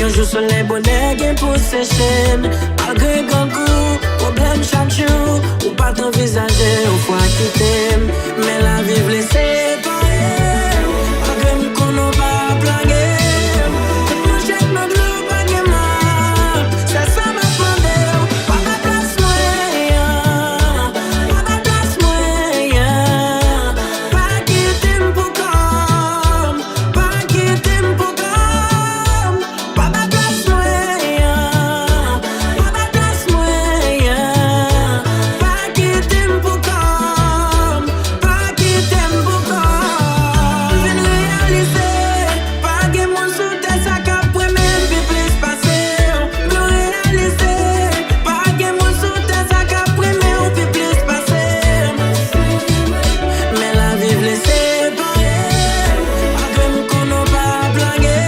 Yon joue sur les bonnets, gen pour ses chaînes. Malgré grand coup, problème chaque jour. Ou pas t'envisager, ou fois qui t'aime. Mais la vie blessée, pas elle. Malgré qu'on n'a pas plagué. Mon chèque, mon glou, pas de mal. C'est ça ma fondée. Pas ma place moyen. Pas ma place moyen. Pas qui t'aime pour comme. Pas qui t'aime pour comme. Pas ma place moyen. Pas ma place moyen. Pas qui t'aime pour comme. Pas qui t'aime pour comme. Viens réaliser. Pas que mon soutien ça qu'après même puis plus passer. Viens réaliser. Pas que mon soutien ça qu'après même puis plus passer. Mais la vie blessée par elle. Malgré qu'on n'a pas blagué.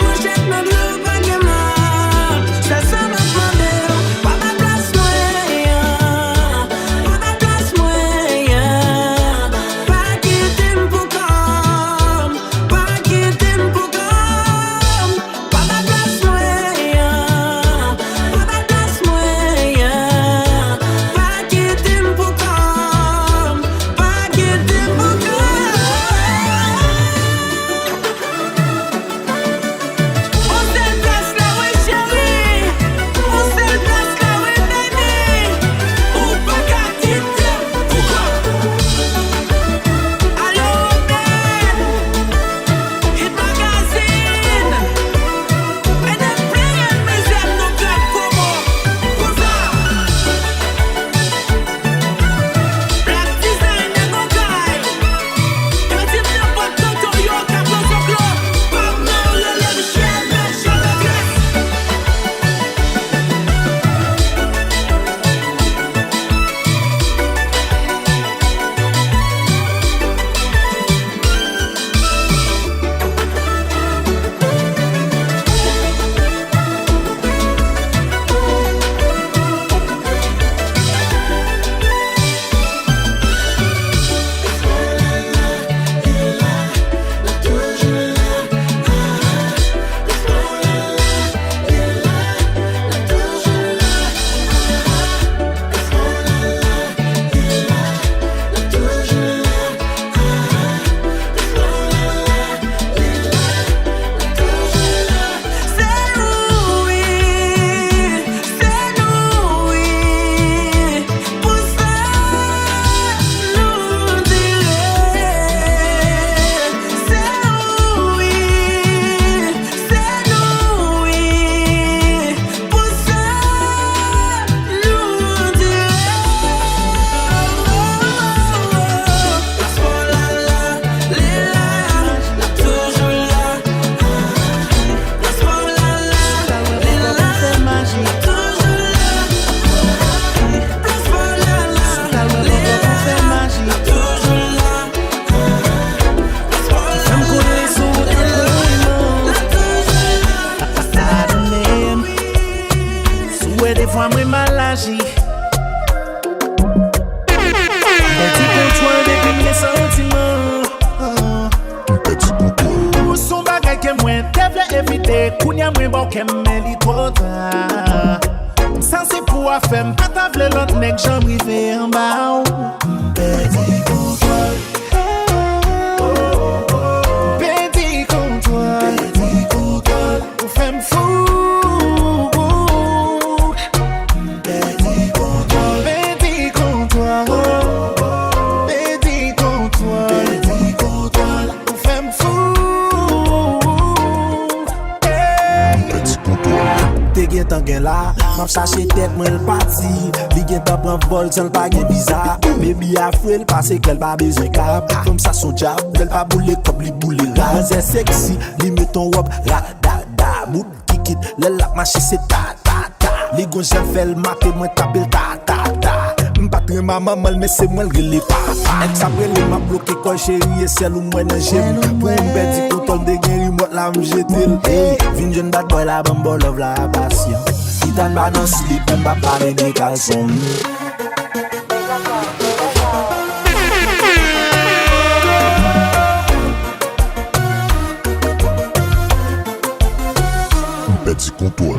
Mon chèque n'a glou pas de mal. C'est ça ma fondée. Pas ma place moyen. Pas ma place moyen. Pas qui t'aime pour comme. Pas qui t'aime pour comme. Pas ma place moyen. Pas ma place moyen. Pas qui t'aime pour comme. Pas qui t'aime pour comme. On se place là oui chérie. On se place là oui baby. Ou pas qu'à quitter. Allô man. Hit magazine. And I'm playing music no club como. Cosa. Black design and go guy. Yo type n'importe toto yo caplo so club. Pas mal le lève chien mais je le blesse. Des fois moi mal agi. Petit contrôle depuis mes sentiments. Son bagay que moi devle éviter. Kounya moi bon que me li trop tard. Ça c'est pour faire pas table l'autre nèg j'en rivé en bas. Petit contrôle. Petit contrôle. Petit contrôle. Ou femme fou. Tant gen là, m'a cherché tête moi le parti. Li gen ta prend vol sans pas gen visa. Baby a frêle parce qu'elle pas besoin cap. Comme ça son job, elle pas boule comme li boule ras. C'est sexy, li met ton robe ra da da. Bout kikit, le lap marché c'est ta ta ta. Li gon j'en fait le maté moi tapel ta ta ta. M'pas très maman mais c'est moi le relé papa. Ex après le m'a bloqué quoi chérie et celle où moi nan j'aime. Pour m'bedi contrôle de guéri moi la m'jetel. Hey, vin jeune bad boy la bambo love la passion. Itan ba non slip m'pa parler de calçon. petit comptoir.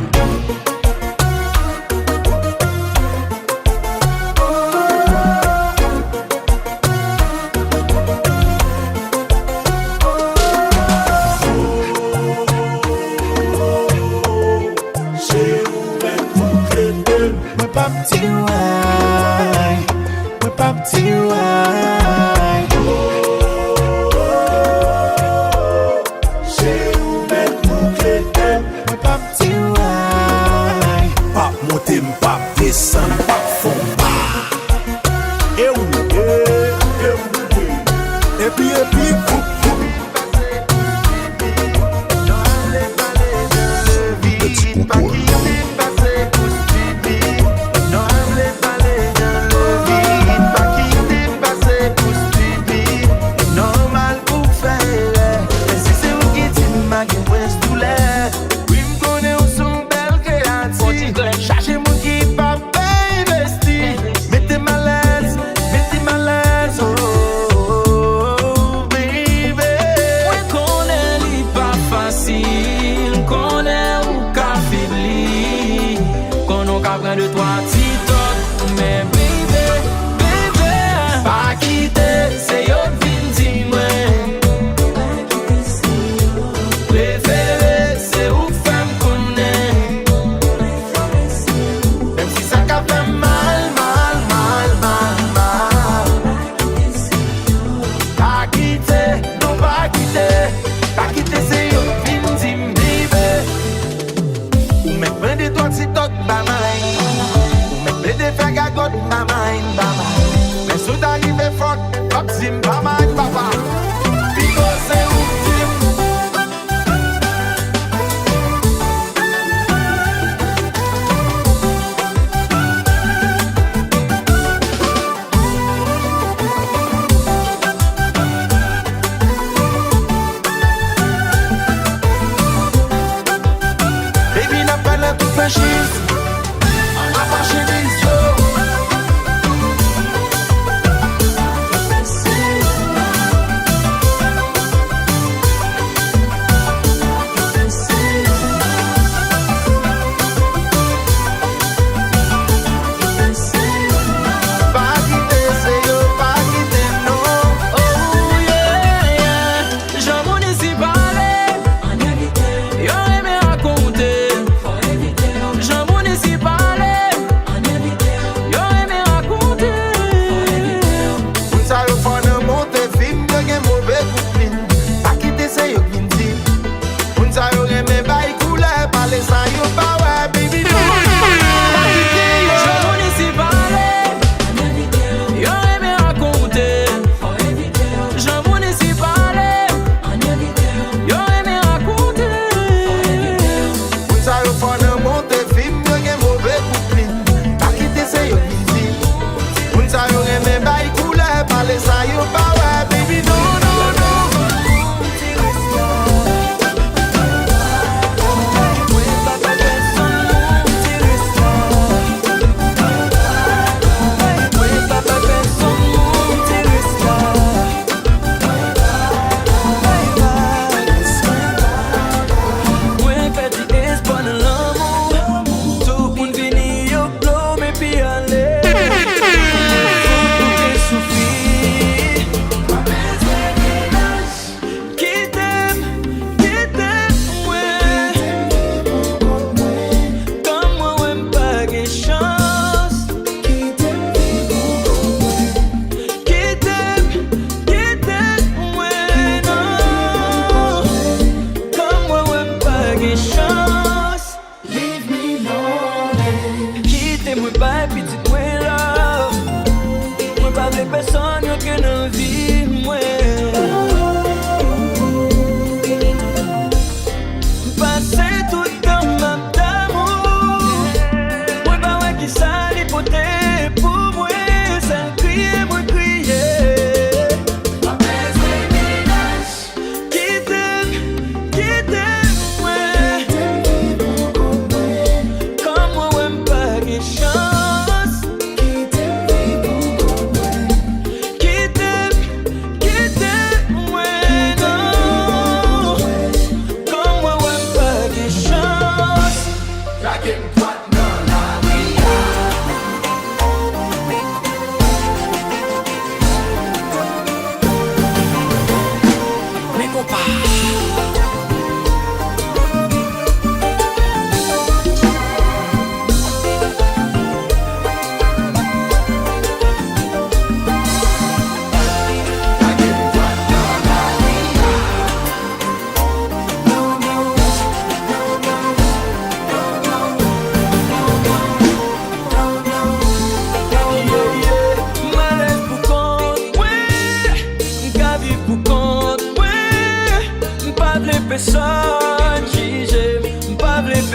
Qui t'aime,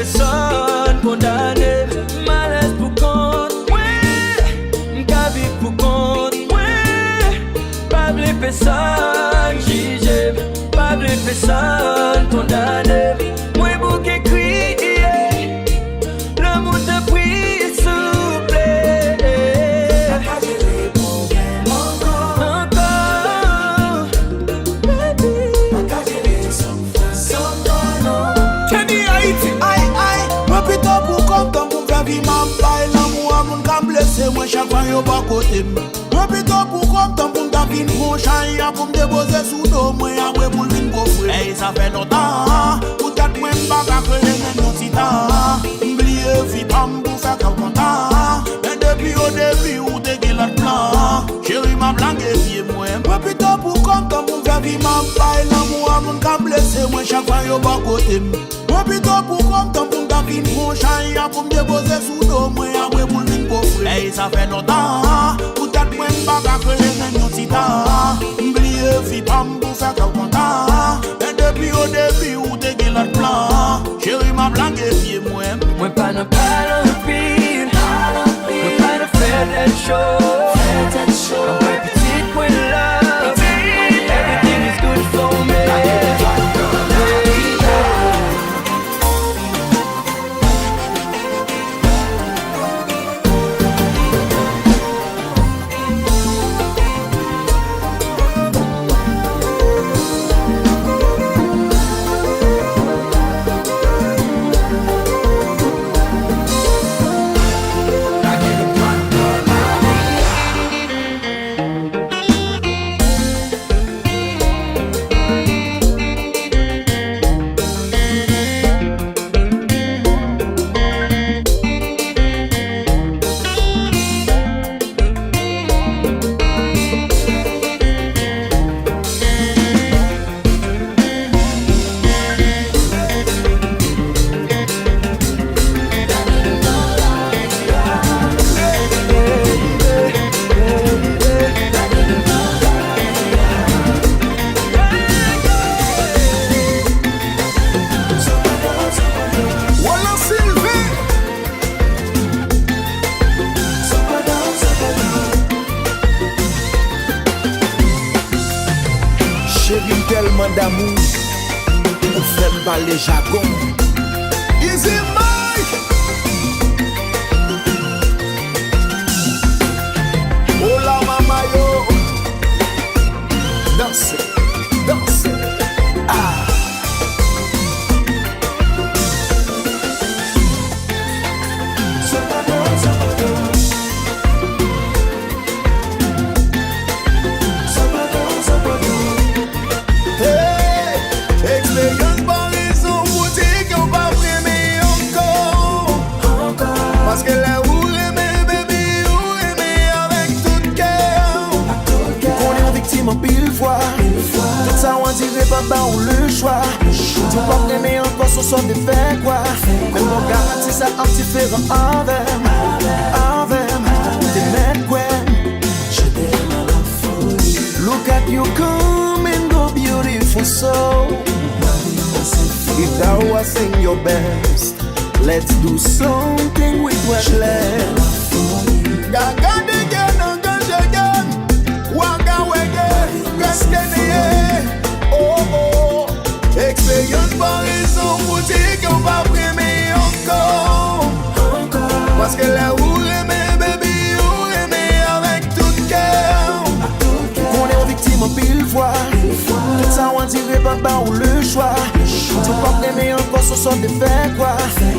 personne condamné. Malaise pour compte, ouais. M'ka vivre pour compte, ouais. Pas blé personne jugé, pas blé personne condamné. Moi bouquet crié, l'amour te prie souple. Moi chaque fois yo pas côté moi plutôt pour comme temps pour t'avine mon chien pour me déposer sous dos moi après pour vinn coffre et ça fait longtemps pour tête moi pas que les mêmes titan oublier vie pam pour faire content mais depuis au début où t'es qui l'autre plan chérie m'a blanqué pied moi plutôt pour comme temps pour faire vie m'a pas l'amour mon can blessé moi chaque fois yo pas côté moi plutôt pour comme temps pour t'avine mon chien pour me déposer sous dos moi après pour vinn coffre et ça fait longtemps pour tête moi pas que les mêmes titan oublier vie pam pour faire content mais depuis au début où t'es qui l'autre plan chérie m'a blanqué pied moi pas de pile, moi pas de faire that show. Moi petite, moi love, everything is good for me. D'amour, on fait pas les jargons. Easy Mike. Oh la mama yo. Danse, danse. Ah. Parce que là où aimer, baby, où aimer avec tout cœur. On est en victime en pile fois. Tout ça on dirait pas ou le choix. Tu pas aimer encore ce soir de faire quoi. Même mon garantie ça un petit peu envers. T'es mad Gwen. Je t'aime à la folie. Look at you come and go beautiful soul. If thou was sing your best, let's do something with what's left. Gaga again, again, waka wege, gaskene. Oh, expérience par raison, boutique, on va primer encore. Parce que là où aimer, baby, où aimer avec tout cœur. On est en victime en pile fois. Tout ça on dirait pas ou le choix. Tu pas aimer encore ce soir de faire quoi.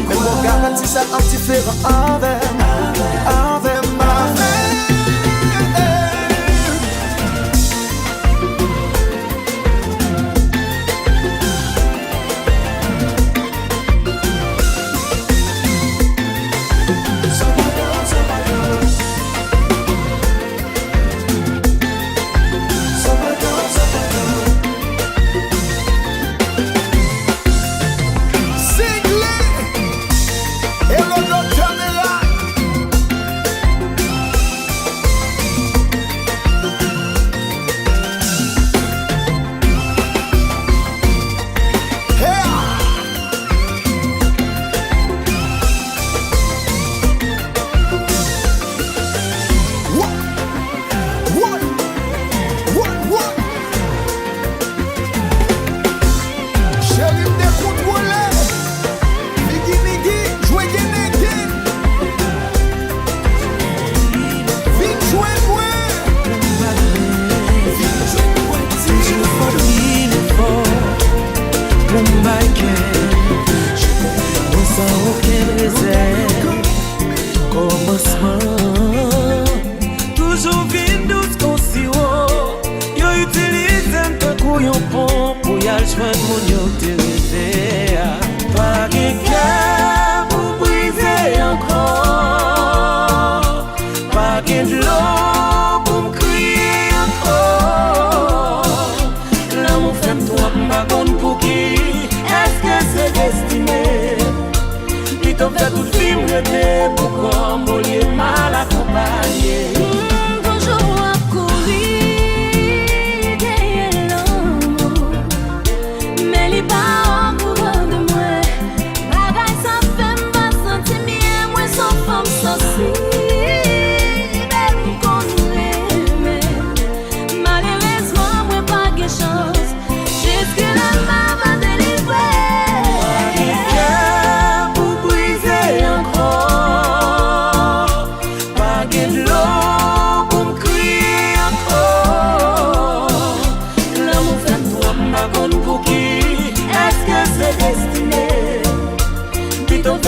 Mais mon garantie ça un petit peu envers.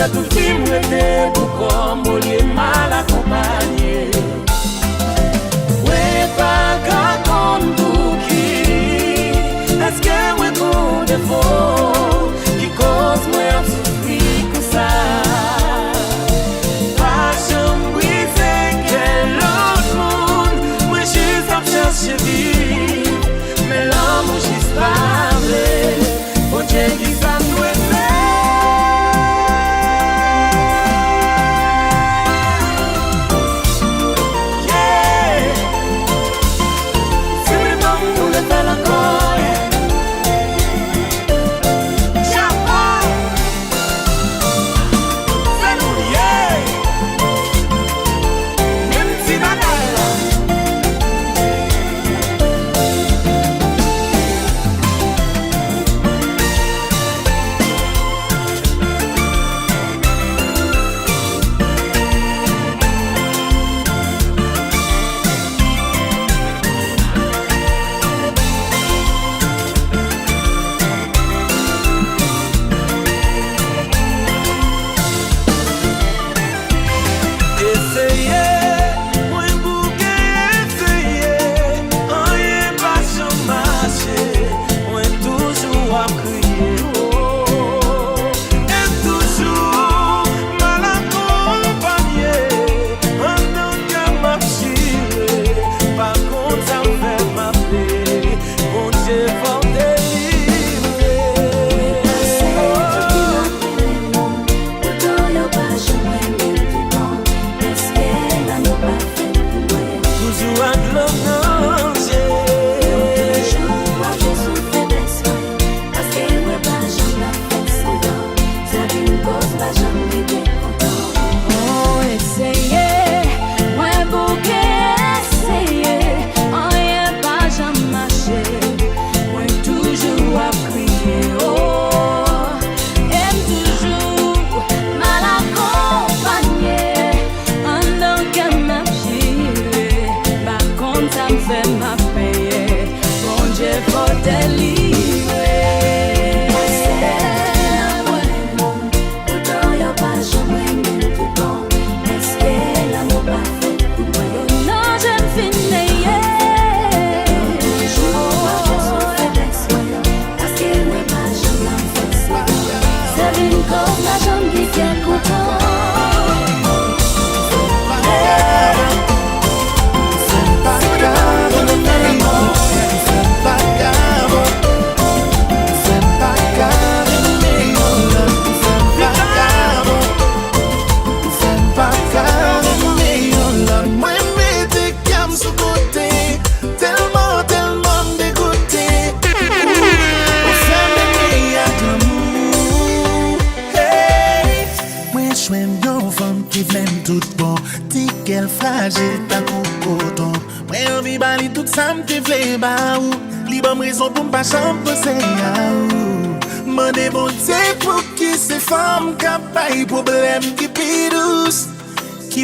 c'est tout qui m'aide pour comme on est mal accompagné. Ouais, pas comme tout qui, est-ce que ouais trop de faux qui cause moi souffrir comme ça? Pas jamais brisé quel autre monde, moi juste à chercher vie, mais l'homme juste pas vrai, oh Dieu qui ça nous est fait.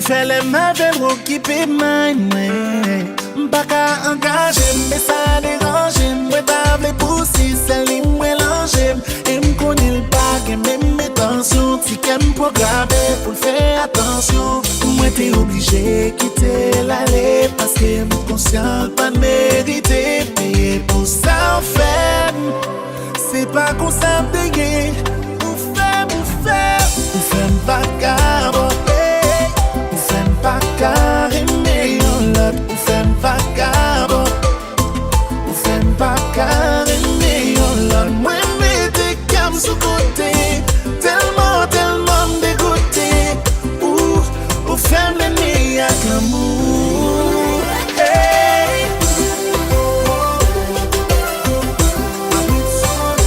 Fais les mauvais mots qui paient ma main. M'pas engagé, mais ça dérange. Moi t'avais poussé, c'est lui mélanger. Et m'connais le pas que même mes tensions. Si qu'aime programmer pour faire attention. Moi t'es obligé quitter l'allée. Parce que m'conscient pas de mériter. Payer pour ça en fait. C'est pas qu'on s'en payer. Ou faire vagabond. Pas carrément l'autre, ou fait pas carrément, ou fait pas carrément l'autre. Moi m'étais comme sous côté, tellement dégoûté. Ou fait l'ennemi à l'amour. Hey,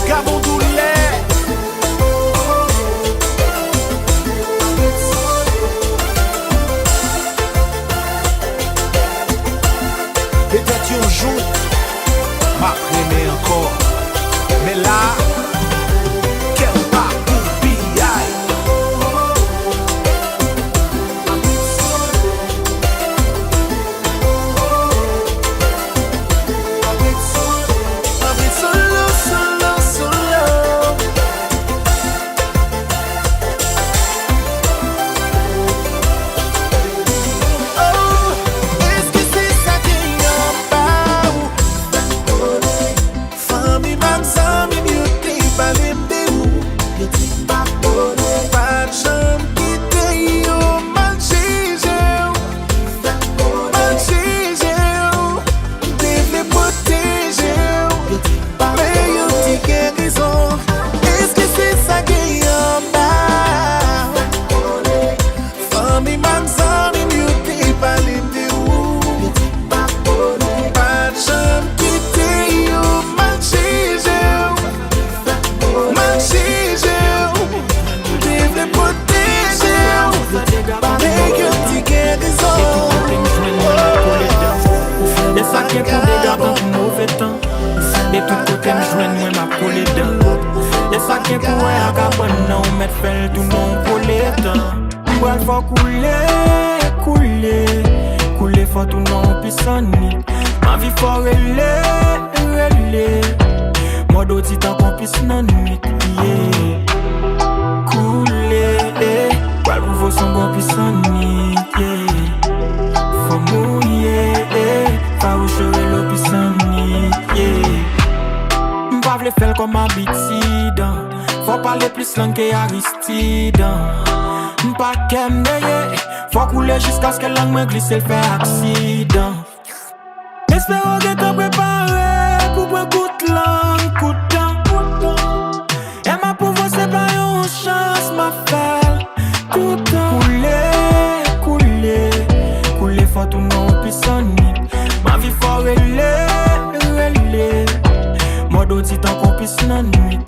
Gabon douleur. tomber dans tout mauvais temps. De tout côté m'jouen moi m'a collé dedans. Et ça qui pour à capon non mettre fait tout non collé dedans. Boire faut couler faut tout non pisani. Ma vie faut relé. Mode audit en compis nan nuit. Couler, boire vous son bon pisani. Faut mouiller, faroucher l'opisani. M'pa vle faire comme habitude. Faut parler plus langue que Aristide. M'pa kem neye. Faut couler jusqu'à ce que langue me glisse et fait accident. Espérons que t'es préparé pour prendre coup de langue, coup de temps. Et ma pauvre c'est pas une chance, ma felle. Tout temps. Couler, faut tout non pisani. Ma vie faut relé. Mode audit en compis nan nuit.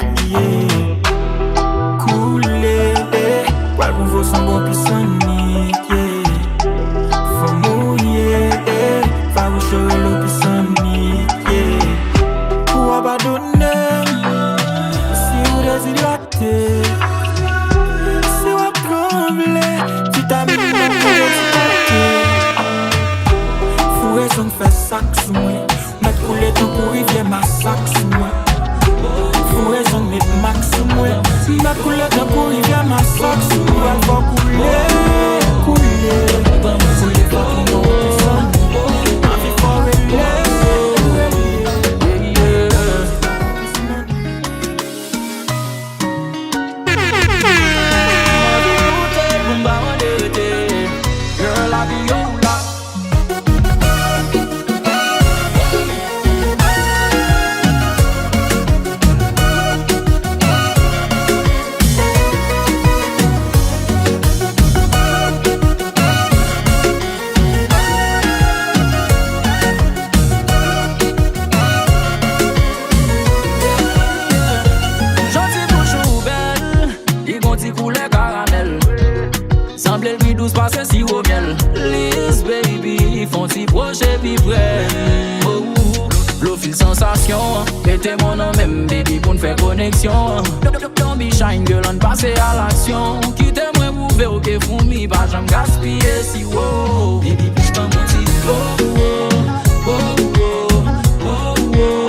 Couler, ouais, vous son bon pisani. Faut mouiller, faroucher l'opisani. Pour abandonner, si vous déshydraté, si vous tremblez, vitamine faut raison de faire sac sous moi. Mettre couler temps pour rivière ma sac sous moi. Faut raison de mettre max sous moi. Mettre couler temps pour rivière ma sac sous moi. Faut couler. Ma vie faut relais. Girl, I be your passe si au miel. Liz baby, font si proche et puis près. Oh, l'eau file sensation. Et t'es mon nom même baby pour nous faire connexion. Don't be shine girl, on passe à l'action. Quitte moi pour faire ok pour me, pas j'aime gaspiller si wow. Baby plus pas mon petit oh oh oh oh oh oh.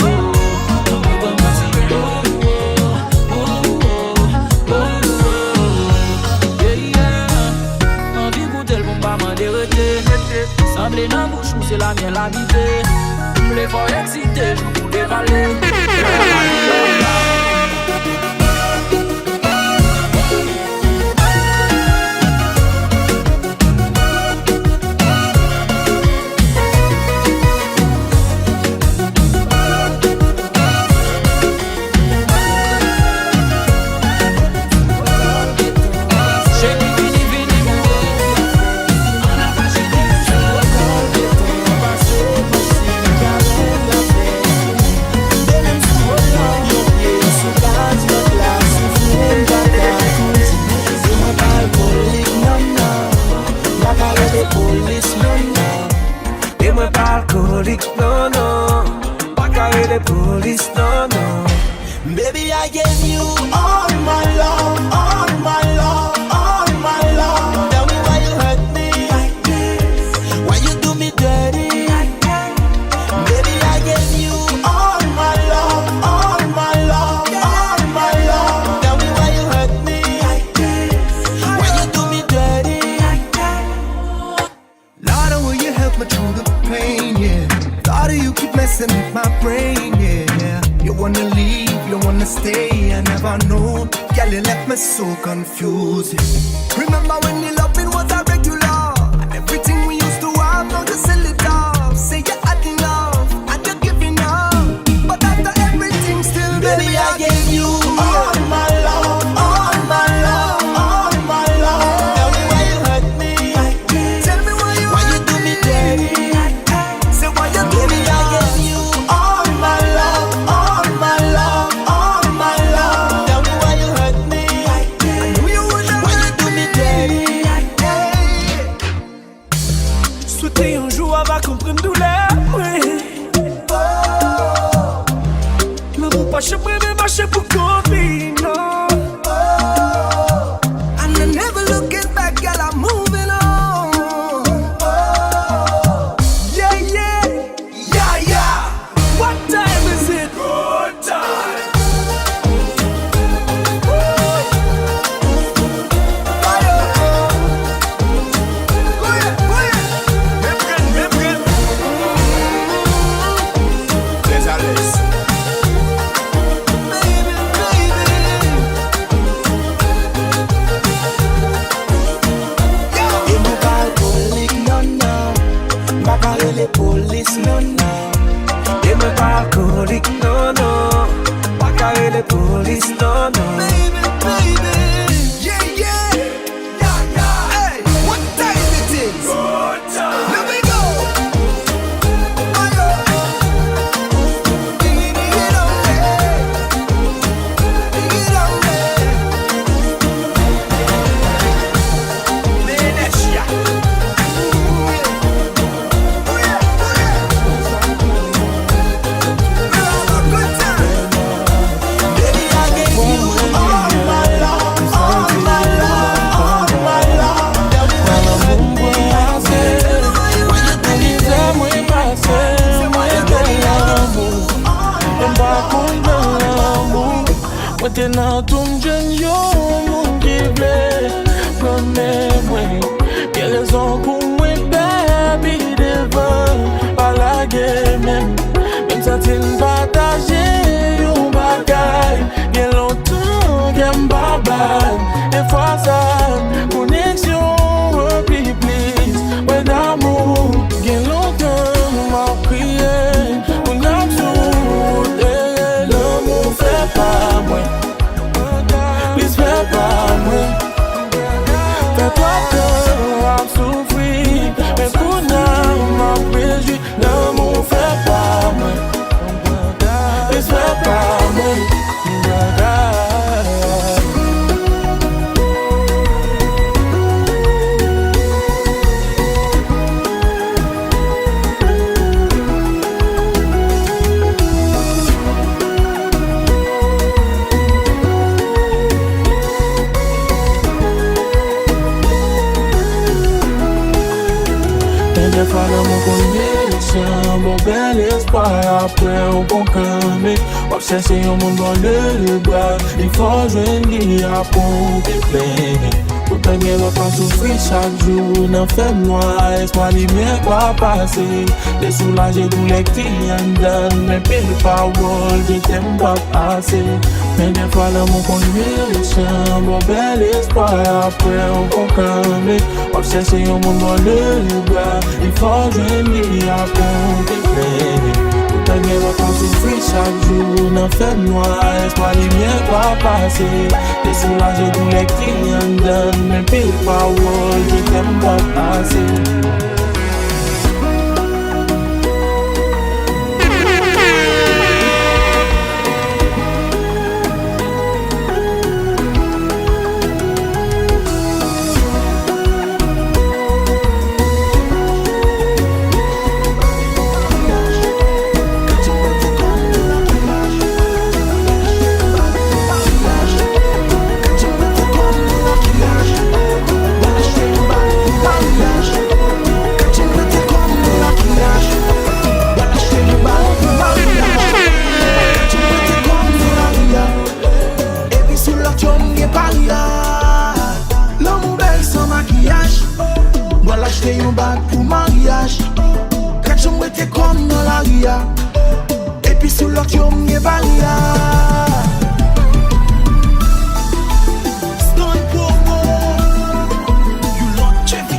Semblé dans bouche ou c'est la mienne l'habité. M'le faut exciter, je vous dévaler. No, no, pas carré de police, no, no. Baby, I gave you all my love, all my love, all my love. Tell me why you hurt me like this, why you do me dirty like that. Baby, I gave you all my love, all my love, all my love. Tell me why you hurt me like this, why you do me dirty like that. Lord, will you help me through the pain, yeah. Thought of you keep messing with my brain, yeah. You wanna leave, you wanna stay, I never know. Girl, you left me so confused, yeah. Remember when your loving was a regular, and everything we used to have, now you sell it off. Say you had enough, and you're giving up. But after everything still, baby, I gave you all my love, all my love, all my love. Tell me why you hurt me like this, tell me why you do me dirty like that. Say why you do me I gave you all my love, all my love, all my love. Tell me why you hurt me like this, I knew you would why you do me dirty. T'es dans ton jeune yo, mon qui plaît. Promets-moi, quelle raison pour moi, baby, devant. Pas la guerre même, même ça t'es partagé, yon bagaille. Y'a longtemps qu'elle m'babaille. Et fois ça, connexion, repeat please. Ouais d'amour, y'a longtemps m'a prié. On a tout, et l'amour fait pas moi. Please fais pas moi. Fais-toi peur à souffrir. Mais pour nous, m'a préjugé. L'amour fait pas moi. Please fais pas moi. Des fois l'amour connexion, bon bel espoir après on bon camé. On cherche un monde dans le bras, il faut joindre à pour te plaire. Pour te gagner, on pas souffrir chaque jour. N'en fais moi, espoir lumière pas passer. Les soulager tous les clients donne, mais pile parole, je t'aime pas passer. Mais des fois l'amour connexion, bon bel espoir après on bon camé. On cherche un monde dans le bras, il faut joindre à pour te plaire. Pour te gagner, on pas souffrir chaque jour. N'en fais moi, espoir lumière pas passer. Les soulager tous les clients donne, mais pile parole, je t'aime pas passer. Acheter un bac pour mariage. Quand tu m'étais comme dans la ria. Et puis sous l'autre tu m'y baria. Stone pour moi. You love Chevy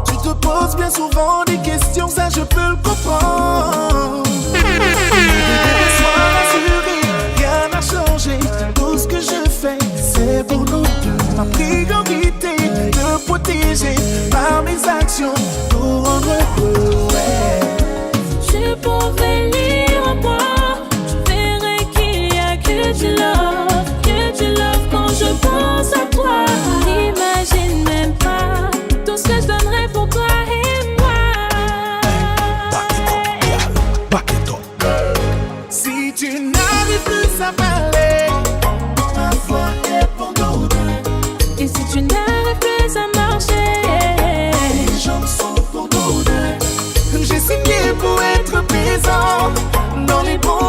tu te poses bien souvent des questions, ça je peux le comprendre. Sois rassuré, rien n'a changé. Tout ce que je fais, c'est pour nous deux. Ma priorité, te protéger par mes actions pour rendre heureux. Je pourrais lire en moi, je verrai qu'il y a que tu love quand je pense à toi. N'imagine même pas tout ce que je donnerais pour toi et moi. Back it up, si tu n'arrives plus à parler, ma foi est pour nous deux. Et si tu n'arrives plus à marcher, les jambes sont pour nous deux. J'ai signé pour être présent dans les bons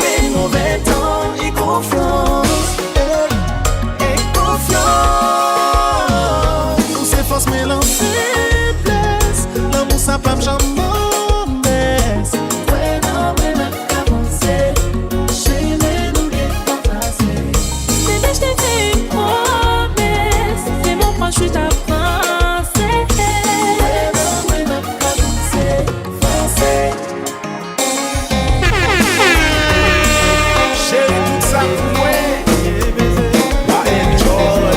les mauvais temps et confiance. Et confiance. Nous c'est force mélangée, blesse. L'amour ça pas jamais. Je suis ta princesse. Chérie, tout ça pour moi. I enjoy.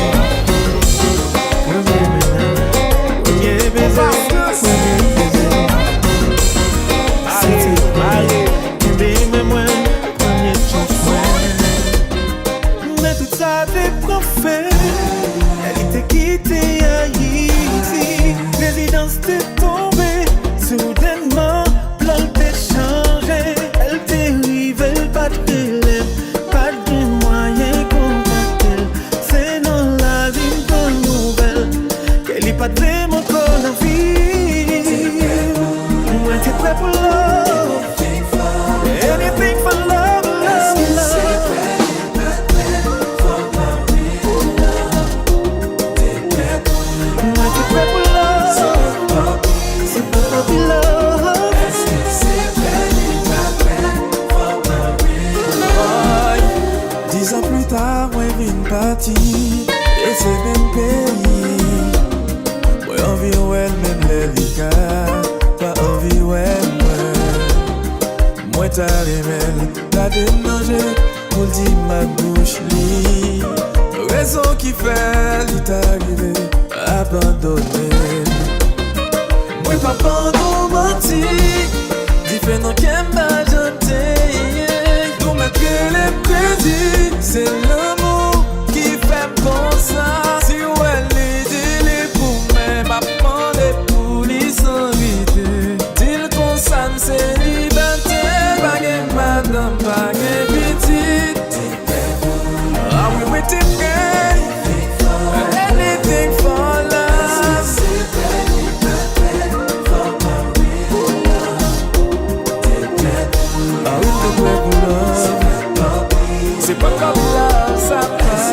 Mais tout ça t'es parfait. Elle était quittée à Haïti. Résidence t'est tombée. Soudainement, plan t'est changé. Elle t'arrive, elle pas de relève. Pas de moyen contacter. C'est dans la vie une bonne nouvelle. Qu'elle est pas vraiment qu'on a vie. Moi t'es prêt pour love. Anything for love, love, love. Dix ans plus tard, moi vine parti et c'est même pays. Moi envie ouais même les ligas, pas envie ouais moi t'arrives, t'as démangé pour dire ma bouche li. Raison qui fait il t'arrive abandonné. Moi pas pendant menti, différent qu'elle m'a jeté. Nous mettre les crédits, c'est l'amour qui fait bon ça. Si elle est délai pour moi, m'a demandé pour les s'inviter. Dis-le qu'on s'aime, c'est liberté. Baguette madame, baguette petite. Ah oui, oui, t'es prêt. Anything for love. Ah oui, t'es prêt pour love. C'est pas comme là, ça passe.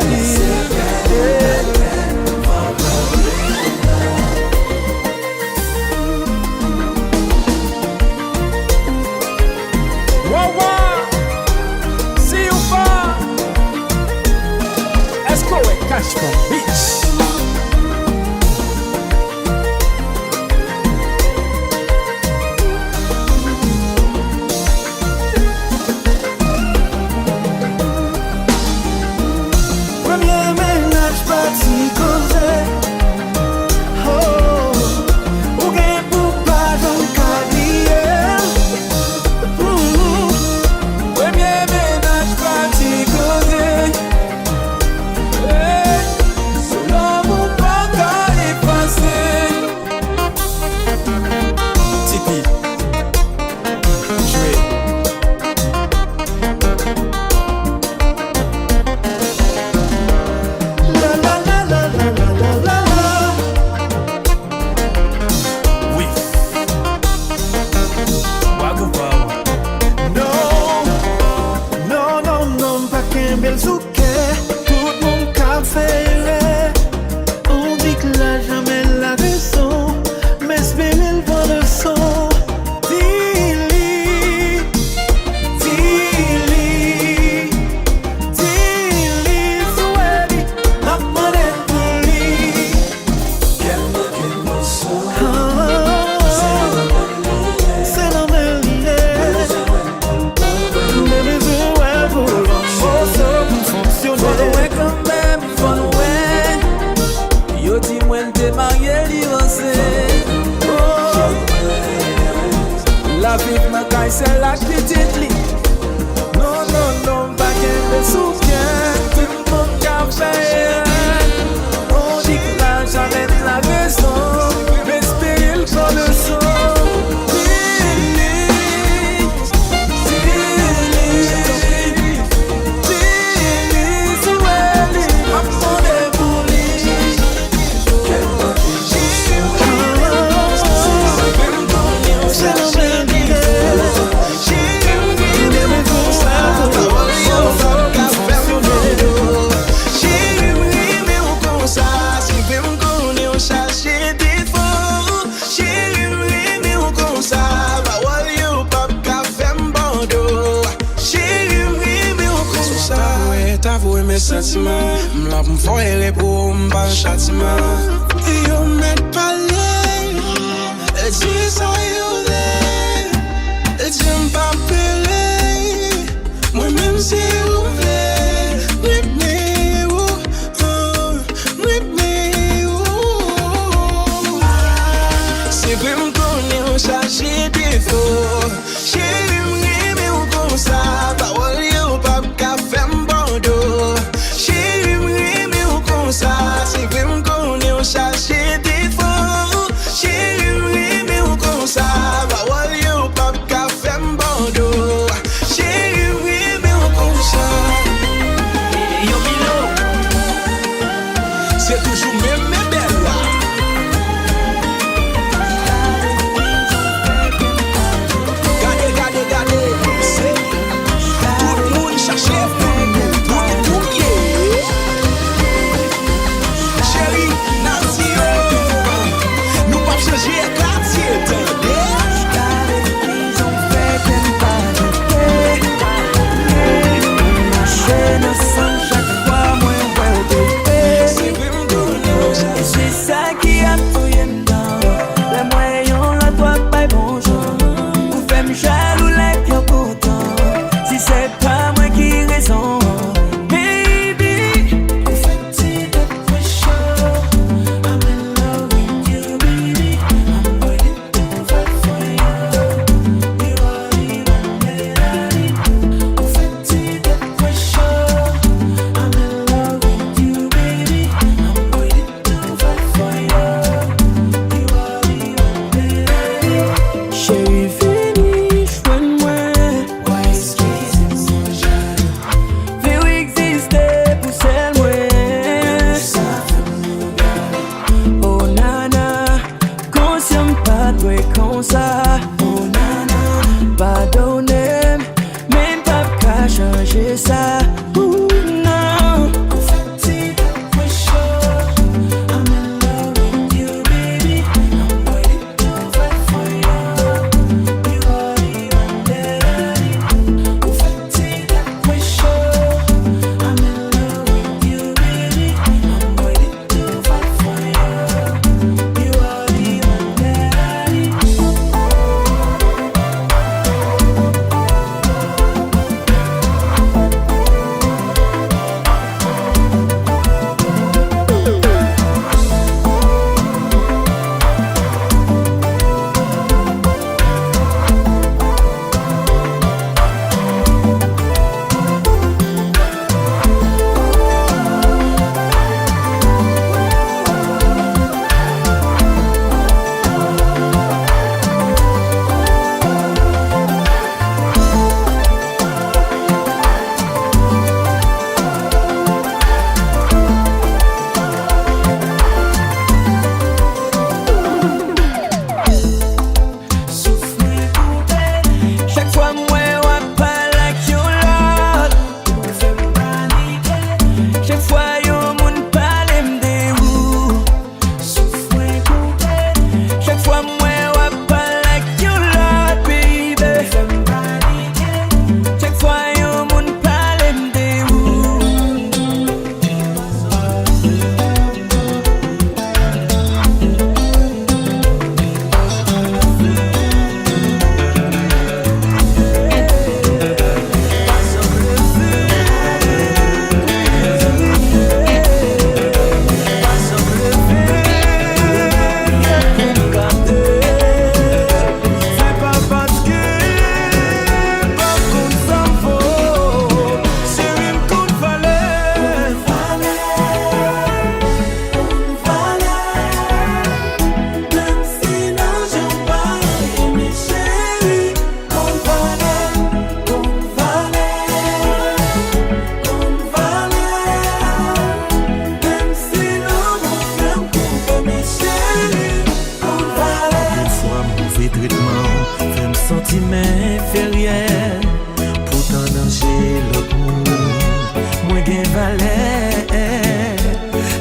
Wawa, see you far. Let's go and catch my beach. Premier ménage parti causé. Oh, ou gain pour pas dans carrière. Premier ménage parti causé. Selon mon pas qu'à y passer. Tipeee. Jouer. La la la la la la la la. Oui. Wago Power. Non, non, non, non, pas qu'un bel souquet. Tout mon café. On dit que là jamais la raison, mais espérer le bon le son. Dis-lui, dis-lui, dis-lui, souhaite, ma monnaie pour lui. C'est la mêlée. Mais les yeux, ouais, pour l'homme, oh, ça, pour son avouer mes sentiments. M'la pour m'foyer pour m'pas châtiment. Yo m'aide parler, et dis ça yo there. Et j'aime pas appeler, moi-même si vous voulez. C'est vrai m'connais on chargé défaut. Chérie m'aime ou comme ça. Parole yo pas qu'à faire m'bando. Chérie m'aime ou comme ça. C'est vrai m'connais on chargé défaut. Chérie m'aime ou comme ça. Parole yo pas qu'à faire m'bando. Chérie m'aime ou comme ça. Yo Milo, c'est toujours même mes belles là.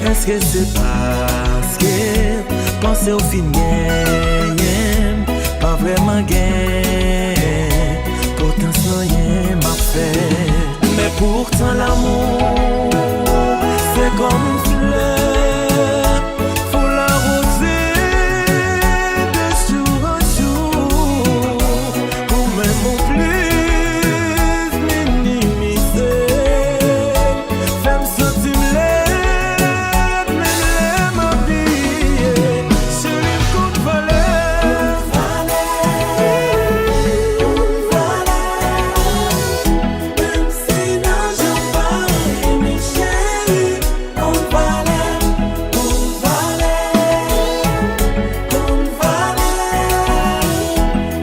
Est-ce que c'est parce que penser au fin gagne, pas vraiment gagne, pourtant ça rien m'a fait. Mais Pourtant l'amour, c'est comme une fleur, faut l'arroser de jour en jour, ou même au plus minimiser. Femme sentir l'aide, mais l'aime habiller, sur une coupe valeur. Même si non je parle, mes chéris, on valait,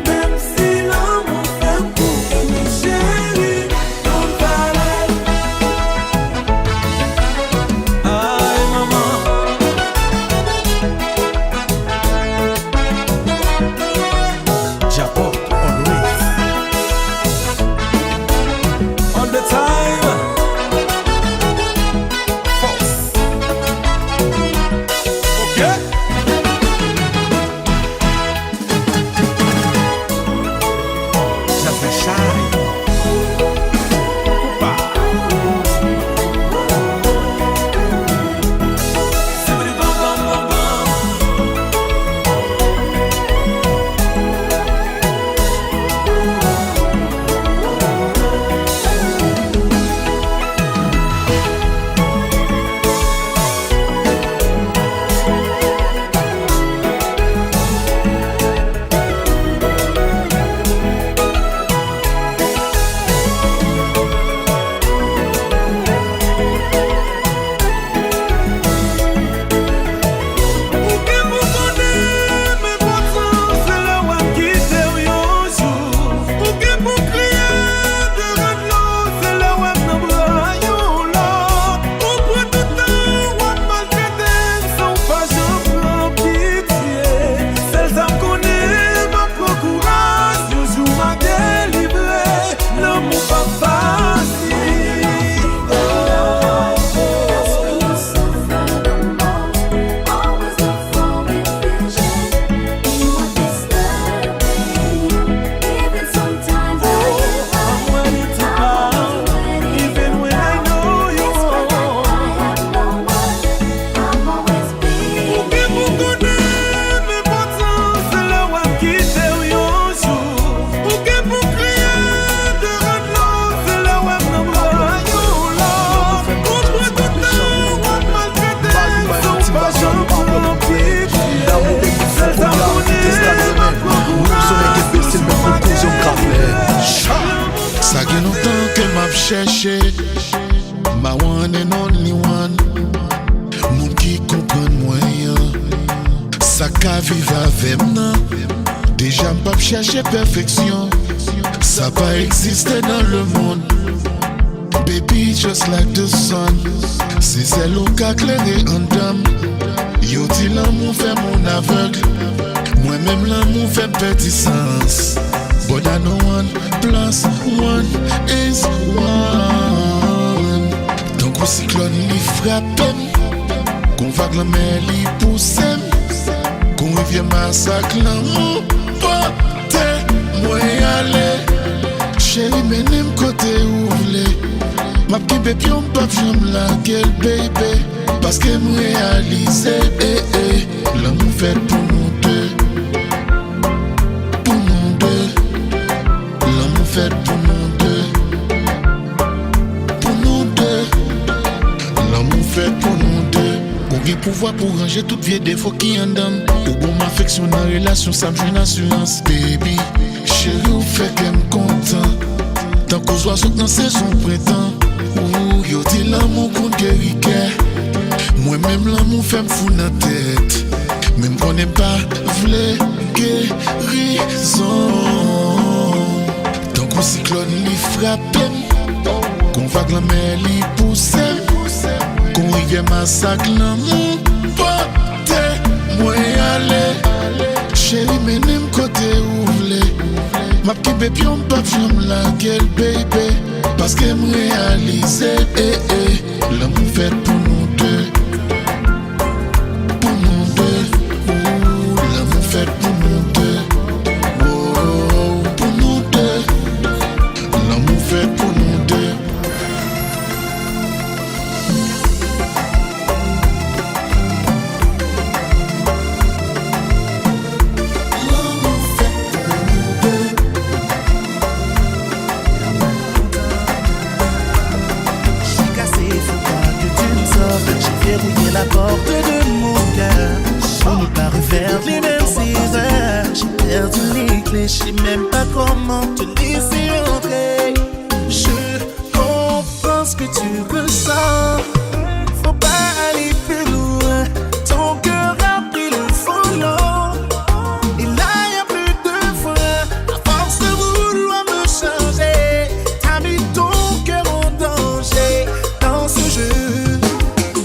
même si l'amour fait pour mes chéris, on valait. Aïe maman, Japo, always. all the time. Force. Okay. Just a shine. Coupa. Sibbidi bum bum bum bum. Ou gen pou konnen, men pourtant c'est là où on quitte un jour. Ou gen pou crier de rendre l'eau, c'est là où on bras yon l'autre. Ou prend tout temps, ou on maltraité, sans pas j'en prends pitié. Celles âmes connaît, ma prend courage, un jour m'a délivré. L'amour pas facile. I'm ready to bow, even when I know you won't. Ou gen pou konnen, men pourtant c'est là où on quitte un jour. Ou gen pou crier de rendre l'eau, c'est là où on bras yon l'autre. Ou prend tout temps, ou on maltraité, sans pas j'en prends pitié. Celles âmes connaît, ma prend courage, C'est le même conclusion Ça fait longtemps que m'a cherché my one and only one. Moun qui comprend moyen. Ça ka vive avec moi. Déjà m'pas chercher perfection. Ça pas exister dans le monde. Baby just like the sun. C'est celle au cas clairé en dame. Yo dit l'amour fait mon aveugle. Moi-même l'amour fait petit sens. But I know 1 plus 1 is 1. Donc au cyclone li frappe. Qu'on vague la mer li pousse. Qu'on rivière massacre l'amour. Pote moi aller. Chérie menem côté où v'lez. Ma petite bébé on pas j'aime la gueule baby. Parce que me réaliser l'amour fait pour nous deux. Pour nous deux. L'amour fait pour nous deux. Pour nous deux. L'amour fait pour nous deux. Ou gen pouvoir pour ranger tout vieux défaut qui en donne. Ou bon m'affection dans relation, ça me joue assurance. Baby, chérie, ou fait qu'elle me content. Tant qu'on soit saute dans saison printemps. Ou yo dit l'amour qu'on guérit. Moi-même l'amour fait me fou dans tête. Même qu'on n'est pas v'lé guérison. Tant qu'on cyclone li frappe. Qu'on vague la mer li pousse. Qu'on rivière massacre l'amour. Pote moi aller. Chérie menem côté où v'lez. Ma petite bébé on pas j'aime la gueule baby. Parce qu'elle me réalise l'amour fait pour nous deux. Pour nous deux. Ouh, l'amour fait pour nous deux. Oh, pour nous deux. L'amour fait pour nous deux. la porte de mon cœur. On ne pas refaire les mêmes 6 heures. J'ai perdu les clés, je sais même pas comment te laisser entrer. Je comprends ce que tu ressens. Faut pas aller plus loin. Ton cœur a pris le volant. Et là y'a plus de frein. À force de vouloir me changer, t'as mis ton cœur en danger. Dans ce jeu,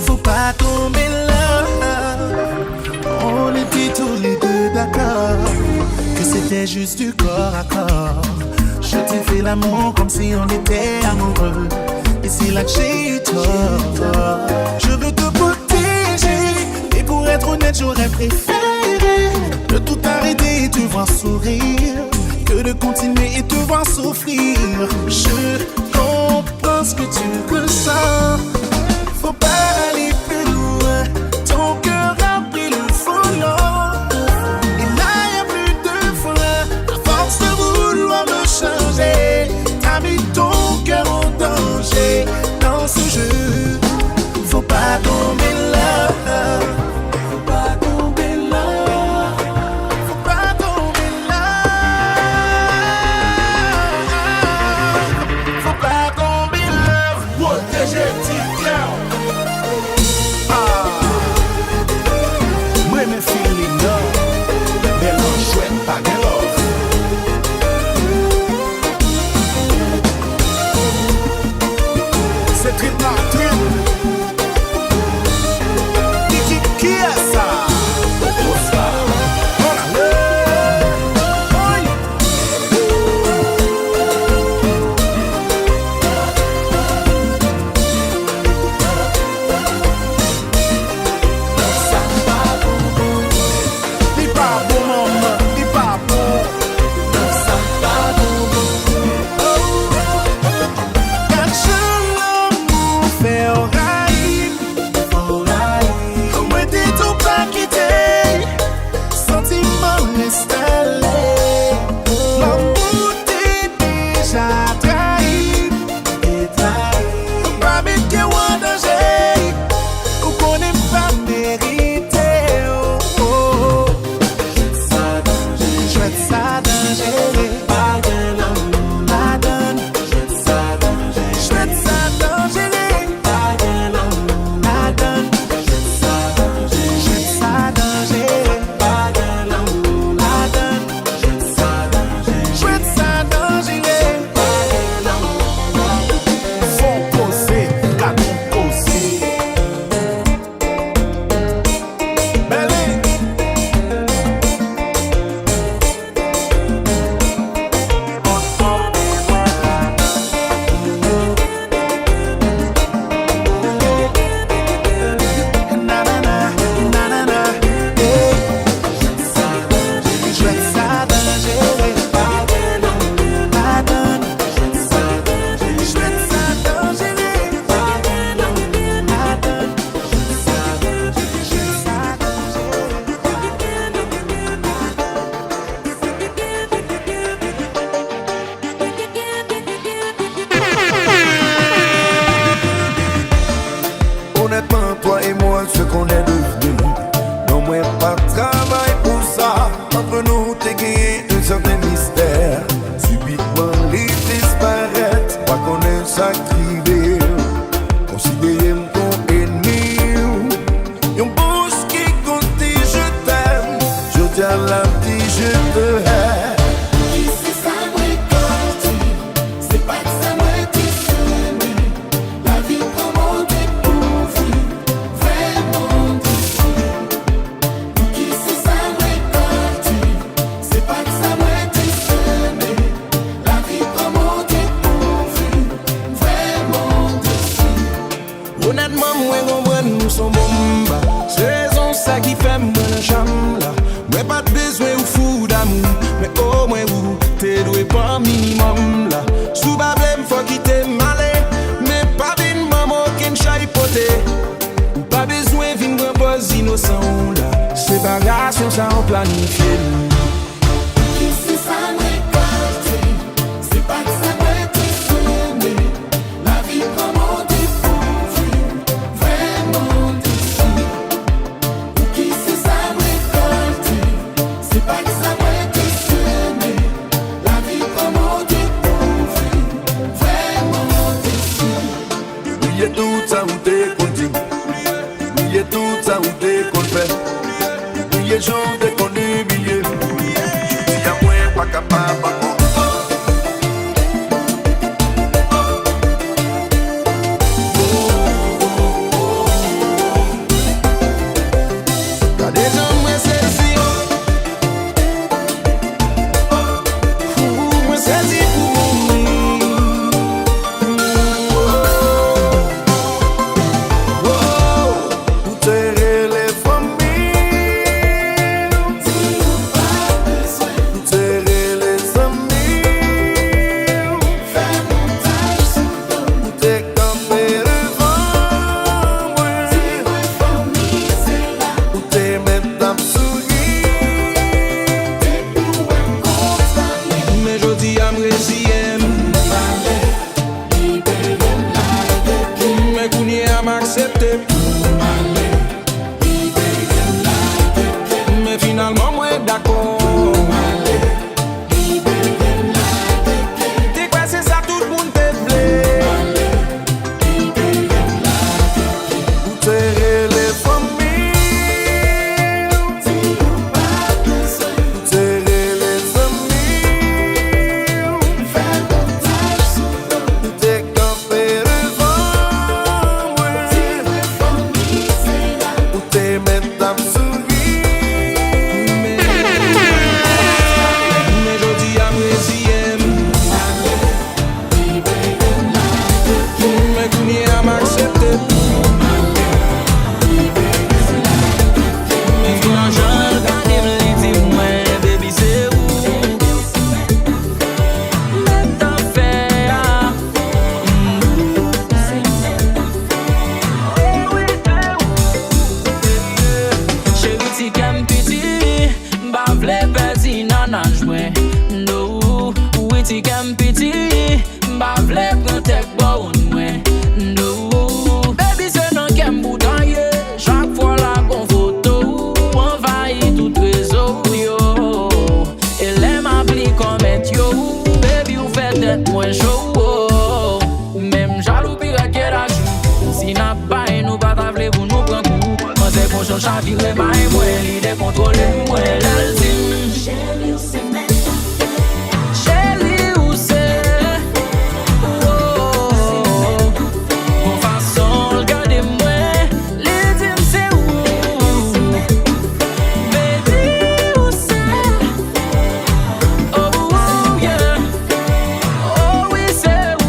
faut pas tomber là. On était tous les deux d'accord que c'était juste du corps à corps. Je t'ai fait l'amour comme si on était amoureux. Et c'est là que j'ai eu tort. Je veux te protéger. Et pour être honnête, j'aurais préféré de tout arrêter et te voir sourire, que de continuer et te voir souffrir. Je comprends ce que tu ressens. Faut pas aller plus loin. Ton cœur a pris le volant. Et là y'a plus de frein. À force de vouloir me changer, t'as mis ton cœur en danger. Dans ce jeu, faut pas tomber là. Faut pas tomber là. Faut pas tomber là. Faut pas tomber là. Protéger petit cœur. Moi me feeling love. Mélange chouette pas de love. C'est trip la trip. Qui est ça? Oscar. Séparation ça on planifie. Ici ça m'écarte, c'est pas que ça va être sonné. La vie comment découvrir, vraiment découvrir. Oubliez tout ça où t'es content. Oubliez tout ça où t'es qu'on fait. Oubliez jour dès qu'on humilié. Je dis à moi pas capable. Chavire bay mwen, li de kontrole mwen l'alzim. Chérie, ou c'est même Chérie, ou c'est bon façon, regardez mwen, li dim c'est où. Baby, ou c'est oh yeah. Oh oui, c'est où.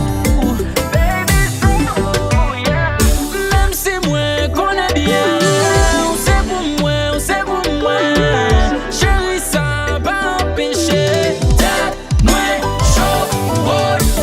Baby, c'est où, yeah. Même si mwen connais bien, chérie, ça va empêcher d'être moins chaud.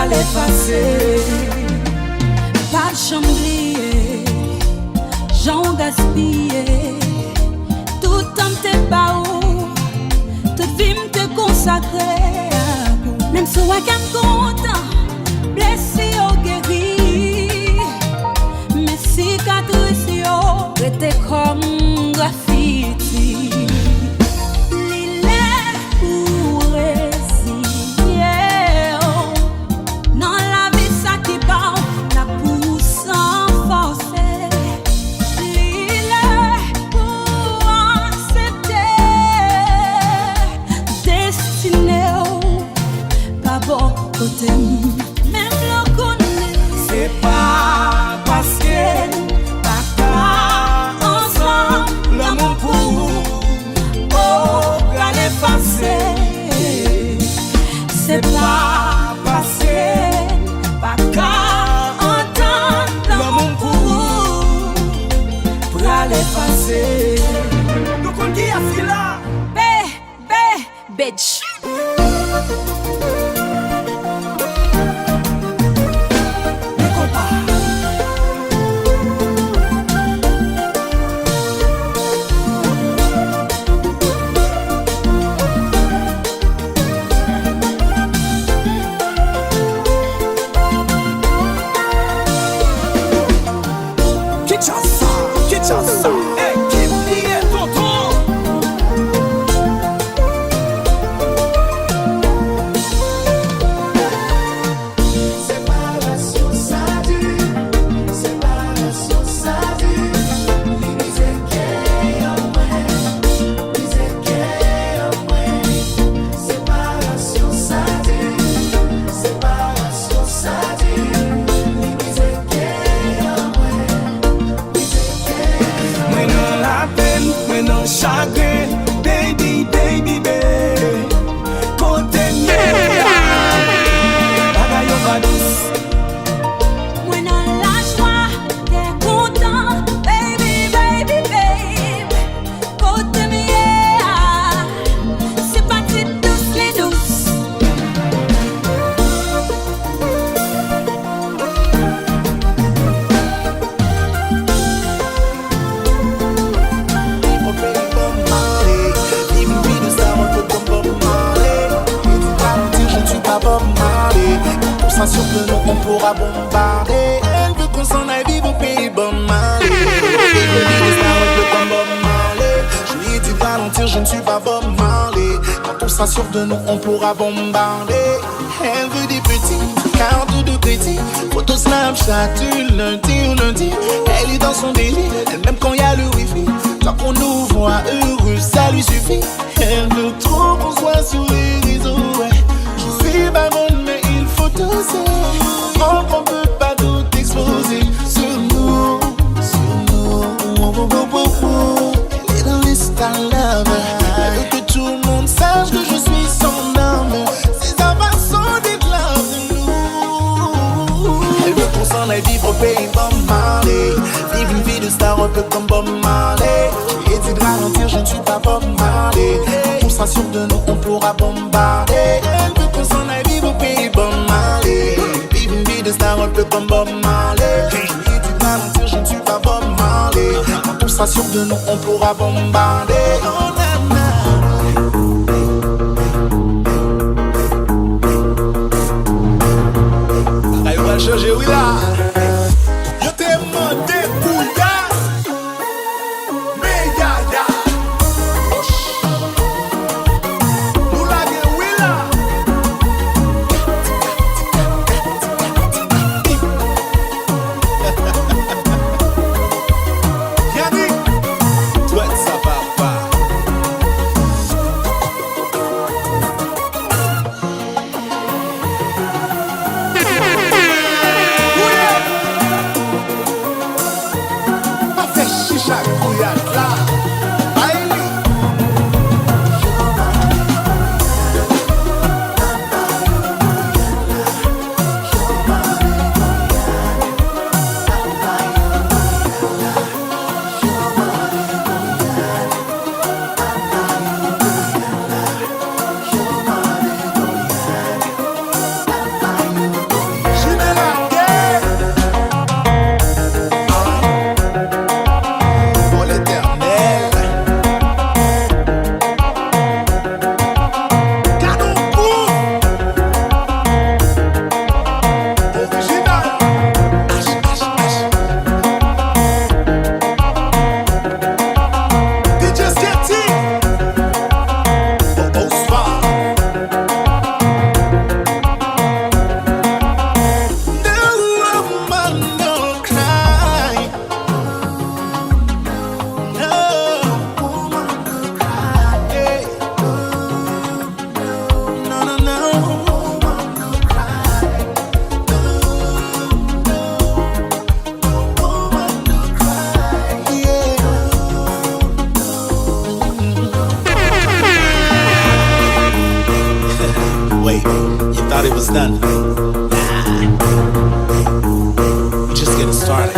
l'effacer. chamblier, j'en gaspillé, tout temps t'es pas où, toute vie m'te consacrée, même si on est content, blessé ou guéri, mais cicatrices yo, étaient comme graffiti. Même le connaît, c'est pas parce que t'as ensemble l'amour pour aller passer. C'est pas parce que t'as entendre l'amour pour aller passer. Nous qu'on dit à Fila, bitch. Sûr que nous on pourra bombarder. Elle veut qu'on s'en aille vivre au pays Bob Marley. Je lui ai dit de ralentir, je ne suis pas Bob Marley. Quand on sera sûr de nous on pourra bombarder. Elle veut des petits, cartes de crédit, photo Snapchat du lundi au lundi. Elle est dans son délire, elle même quand y a le wifi. Tant qu'on nous voit heureux, ça lui suffit. Elle veut trop qu'on soit sur les réseaux, ouais. Je suis baronne mais il faut doser. On peut pas tout exploser sur nous, sur nous. Elle est dans les stars love. Elle veut que tout le monde sache que je suis son homme. C'est sa façon d'être là de nous. Elle veut qu'on s'en aille vivre au pays Bob Marley. Vivre une vie de star un peu comme Bob Marley. Je lui ai dit de ralentir, je ne suis pas Bob Marley. Quand on sera sûr de nous, on pourra bombarder. Elle veut qu'on s'en aille vivre au pays Bob Marley. Vivre une vie de star un peu comme Bob Marley. Je lui ai dit de ralentir, je ne suis pas Bob Marley. Quand on sera sûr de nous, on pourra bombarder. Oh, là, on va changer, oui là. Je t'ai demandé bouilla. Mais yaya. Nous la gueule, oui là. Yannick, toi ça va pas. Oui. understand? We're just getting started.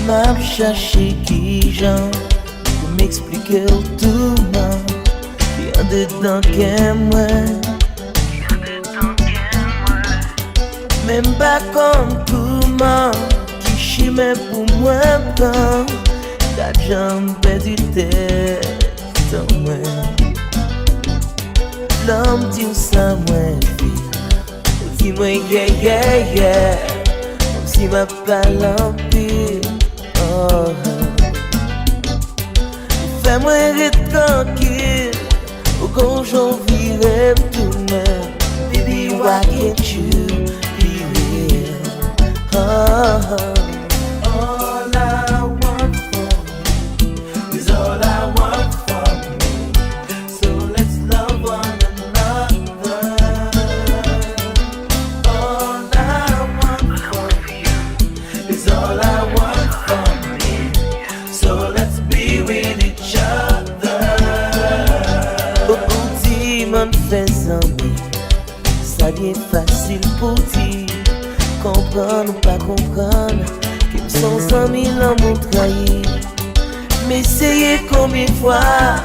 M'a cherché qui j'en pour m'expliquer autrement. Rien dedans qu'aime moi. Même pas comme comment qui chimait pour moi quand ta jambe perdu tête dans moi. L'homme dit ça moi qui moi yeah comme si ma parole empire. Oh, fais-moi être tranquille, au grand jour vivre tout le monde. Baby, why can't you be real? Oh, all I want for me is all I want for me. So let's love one another. All I want for you is all I want for me. So let's be with each other. Beaucoup d'hommes font amis, ça devient facile pour dire. Comprendre ou pas comprendre, qu'ils sont amis l'amour trahi. Mais essayez combien de fois,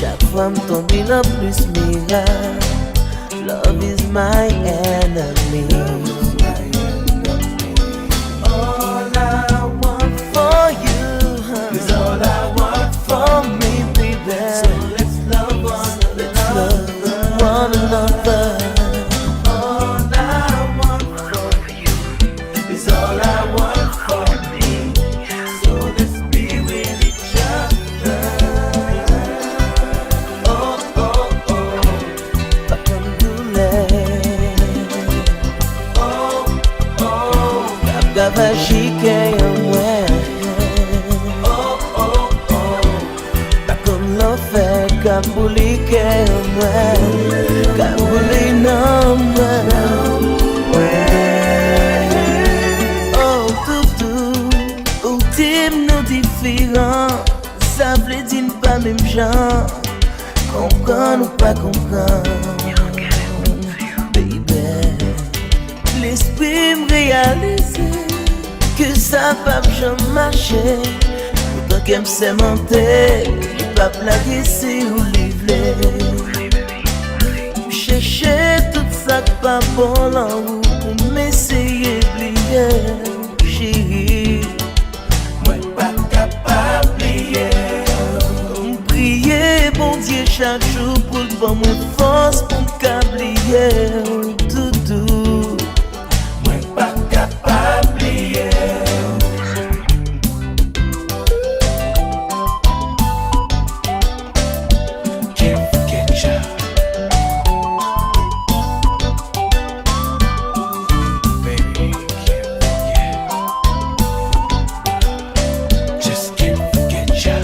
chaque fois me tombe en plus miracle. Love is my enemy. All I want for you is all I want for me, baby. So let's love one another. All I want for you is all I want for me. So let's be with each other. Oh, oh, oh, pas comme douleur. Oh, oh, gava chique en moi. Oh, oh, oh, pas comme l'enfer, kabouli que moi. Kabouli non moi. Oh, toutou, ou tim nous différents. Ça veut dire pas même genre. Comprendre ou pas comprendre. Baby, l'esprit me réalise que ça va jamais marcher. Pourtant qu'elle me sait mentir, il va plaguer si ou livrer. Chercher tout ça qui pas bon en route pour m'essayer d'oublier. Chérie, moi pas capable d'oublier. Prier bon Dieu chaque jour pour le bon moi force pour m'oublier. Tout doux, moi pas capable d'oublier. Can't forget ya. Baby, can't forget. Just can't forget ya.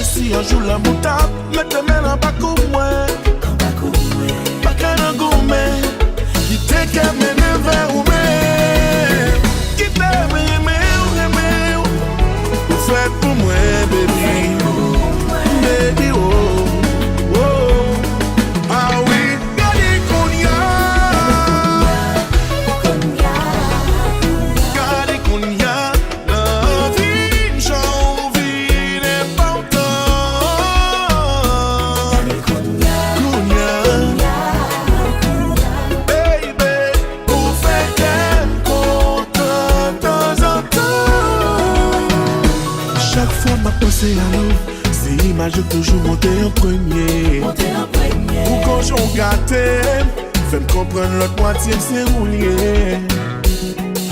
si un jour la moutable, mette main en bas comme moi. Pas qu'un gourmet, qui t'est qu'à mener vers ou mais. Qui t'aime, aimer, ou fait pour moi, baby. Baby, oh, oh. Ah oui, gardez qu'on y a. Gardez qu'on y a. La vie, j'en vis n'est pas autant. Qu'on y a. Baby, pour faire qu'elle content de temps en temps. Chaque fois ma pensée à l'eau. C'est l'image de toujours monter en premier. Ou quand j'en gâté, fais-me comprendre l'autre moitié c'est roulier.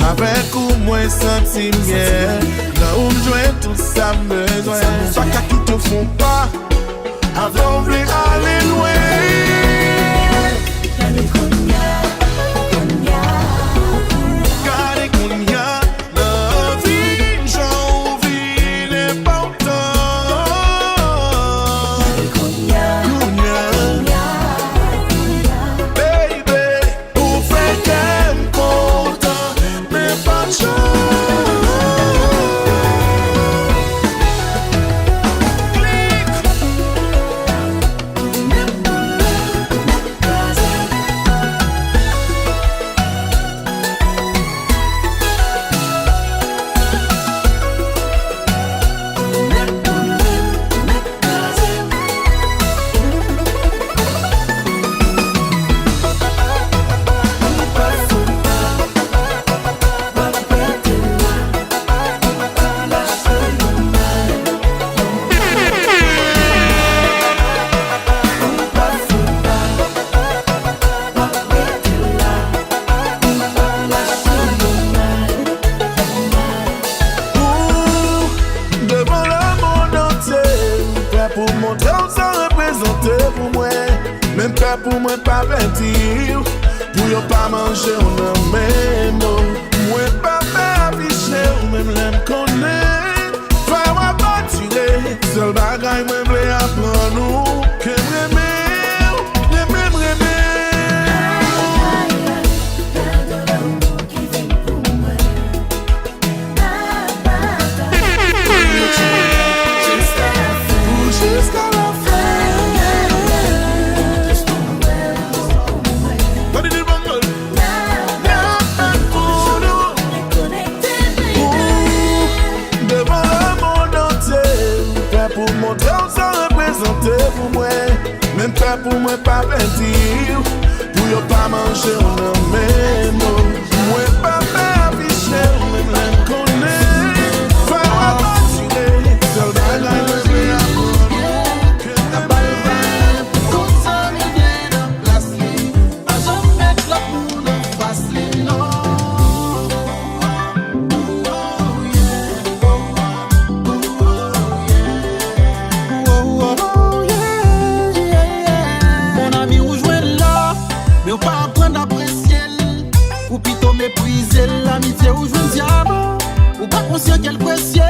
Avec ou moins sentimière, là où m'joint tout ça besoin. Pas qu'à qui te font pas, avant de aller loin. Gardez qu'on y a, la vie, j'en vis n'est pas pour moi pas mentir, pour yo pas manger on a même mot. Moi pas afficher ou même l'aime connaître. Faire moi pas tirer, seul bagaille moi voulais apprendre nous que m'aimer, les mêmes jusqu'à la pour moi, même pas pour moi pas mentir, pour yo pas manger on a même mot. Moi pas afficher, même l'aime connaître. Faire moi pas tirer, seul bagaille me fait apprendre que la balle va. Tout ça me vient de placer, pas jamais mettre la poule en face les noms. Ou pas apprendre à apprécier, ou plutôt mépriser l'amitié ou jouer un diamant, ou pas conscient qu'elle précieux.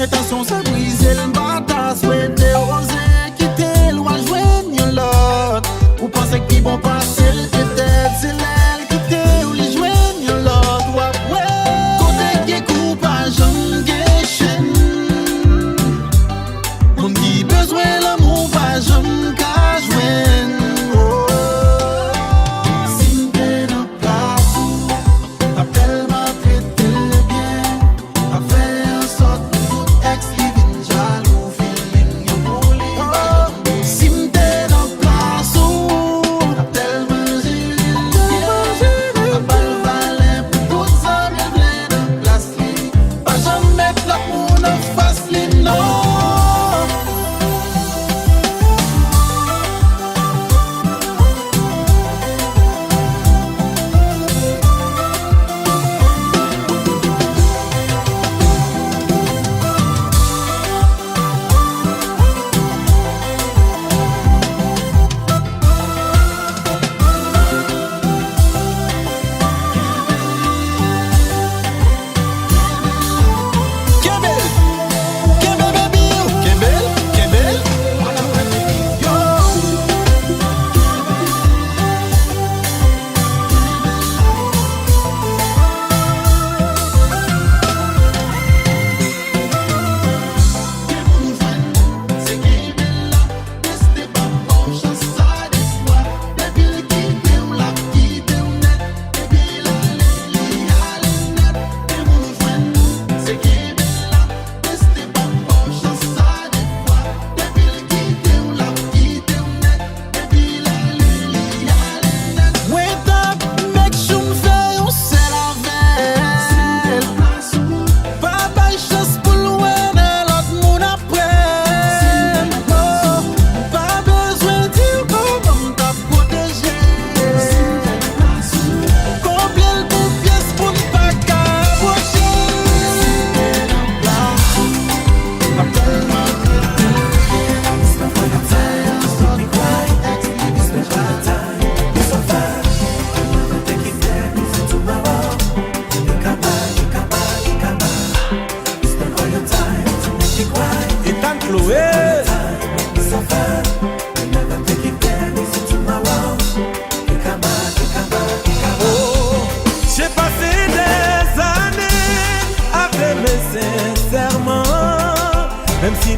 Intention c'est briser le bâtard, souhaiter oser quitter ou à joindre l'autre. Ou penser qu'il bon passer, peut-être c'est l'aile quitter ou les joindre l'autre. Ouais, côté qui coupe à jambe chaîne, on dit besoin l'amour pas jambe qu'à joindre.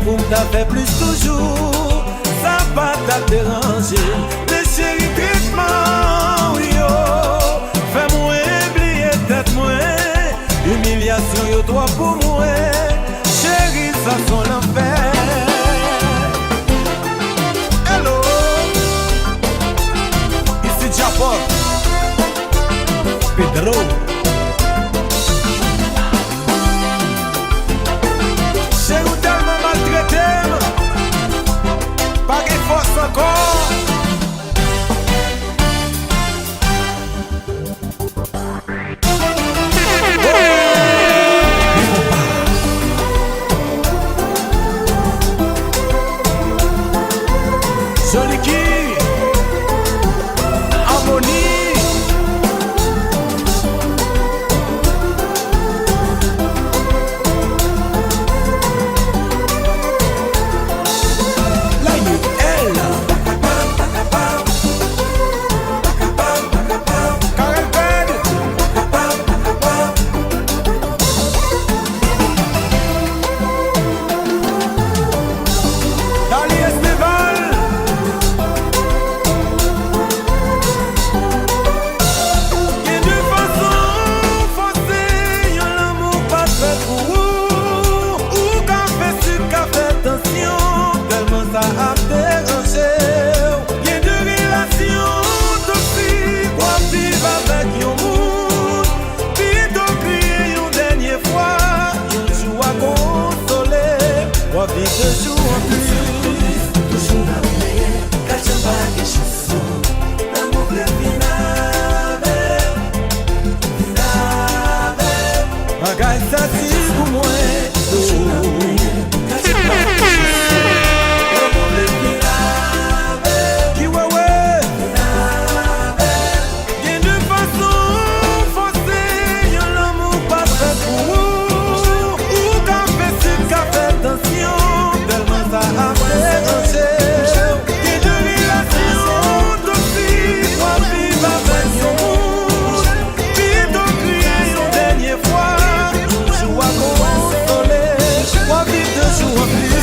pour t'a fait plus toujours. Ça va t'a déranger. Les chéris traitement, oui yo. Fais-moi oublier tête moi. Humiliation yo toi pour moi. Chérie, ça son l'enfer. Hello. Ici Japon. Pedro. Chérie, ou tellement maltraité. Pas de force encore. Jolie qui harmonie. La nuit, elle. Karel Ben. Dali Esteval. Y'a deux façons forcées, y'a l'amour pas fait pour vous. Ou qu'a fait sur qu'a fait attention, tellement ça a dérangé. Y'a deux relations toxiques, quoi vivre avec yon monde. Puis t'en crier yon dernière fois, yon joue à consoler. Quoi vivre de jour en plus. Toujours la meilleure, quand j'aime pas les chansons. L'amour le Bagay sa si pou mwen. Toujours la meilleure, quand j'aime pas les chansons. L'amour le Ki wewe. Gen de façon forcée, yon l'amour pas fait pour vous. Ou qu'a fait sur qu'a fait attention, tellement ça a dérangé. Gen de relations toxiques, quoi vivre avec yon monde. Puis t'en crier yon dernière fois, yon joue à consoler. Quoi vivre de jour en plus.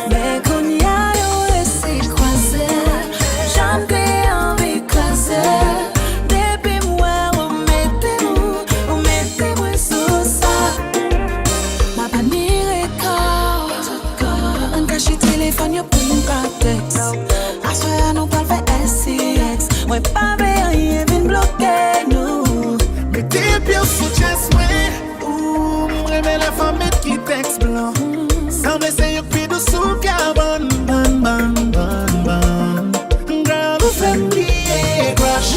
Mais qu'on y a laissé croiser, jamais envie croiser. Depuis moi, mettez-moi sous ça. Ma panique record, un cachet téléphone, y'a pour une texte. À soir, nous parle fait SCX. Moi, pas rien, vient bloquer nous. Mais t'es bien sous chest, ouais. Ou m'remet la femme qui texte blanc. Sans essayer de dessous, car bon. Grave femme qui est crash.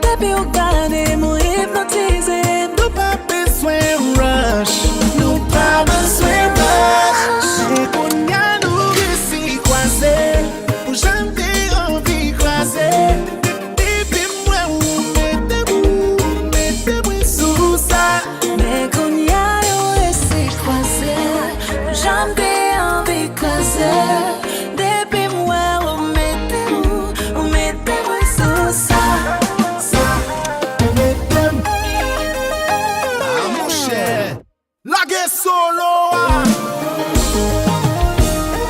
Depuis au garde, moi hypnotisé. Nous pas besoin rush. Nous pas besoin rush. Et qu'on y a nous réussi croiser. Ou jamais envie croiser. Depuis moi, mettez-moi sous ça. Mais qu'on y a laissé croiser, jamais envie croiser. Depuis moi, mettez-moi sous ça. Ah mon cher, la guerre solo.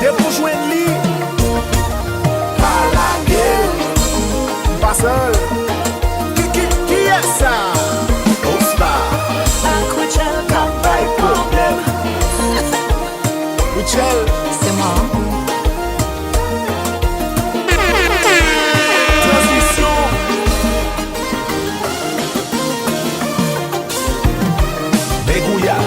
T'es pour joindre lui. Pas la guerre. Pas seul. Qui est ça? Ostar. Akuchel, Pas de problème. Michel. c'est moi. Transition. Begouya.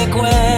quoi.